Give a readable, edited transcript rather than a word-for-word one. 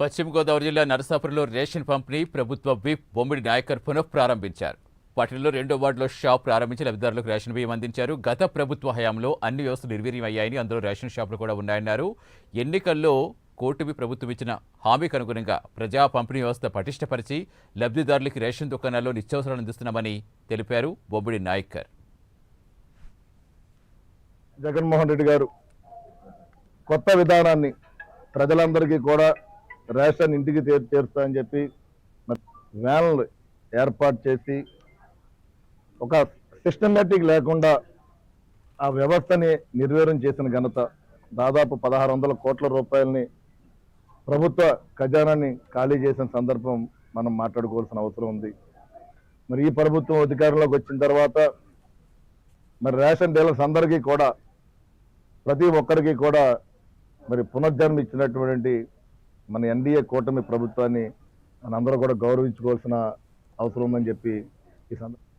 పశ్చిమ గోదావరి జిల్లా నరసాపురంలో రేషన్ పంపిణీ ప్రభుత్వ విప్ బొమ్మిడి నాయకర్ పునఃప్రారంభించారు. పట్టణంలో 2వ వార్డులో షాప్ ప్రారంభించి లబ్ధిదారులకు రేషన్ బియ్యం అందించారు. గత ప్రభుత్వ హయాంలో అన్ని వ్యవస్థలు నిర్వీర్యమయ్యాయని, అందులో రేషన్ షాపులు కూడా ఉన్నాయన్నారు. ఎన్నికల్లో కూటమి ప్రభుత్వం ఇచ్చిన హామీకి అనుగుణంగా ప్రజా పంపిణీ వ్యవస్థ పటిష్టపరిచి లబ్ధిదారులకి రేషన్ దుకాణాల్లో నిత్యావసరాలు అందిస్తున్నామని తెలిపారు బొమ్మిడి నాయకర్. జగన్మోహన్ రెడ్డి గారు కొత్త విధానాన్ని ప్రజలందరికీ కూడా రేషన్ ఇంటికి చేరుస్తామని చెప్పి వ్యాన్లు ఏర్పాటు చేసి ఒక సిస్టమేటిక్ లేకుండా ఆ వ్యవస్థని నిర్వీర్యం చేసిన ఘనత. దాదాపు 1600 కోట్ల రూపాయలని ప్రభుత్వ ఖజానాన్ని ఖాళీ చేసిన సందర్భం మనం మాట్లాడుకోవాల్సిన అవసరం ఉంది. మరి ఈ ప్రభుత్వం అధికారంలోకి వచ్చిన తర్వాత మరి రేషన్ డీలర్స్ అందరికీ కూడా ప్రతి ఒక్కరికి కూడా మరి పునర్జన్మ ఇచ్చినటువంటి మన ఎన్డీఏ కూటమి ప్రభుత్వాన్ని మనందరూ కూడా గౌరవించుకోవాల్సిన అవసరం ఉందని చెప్పి ఈ సందర్భంగా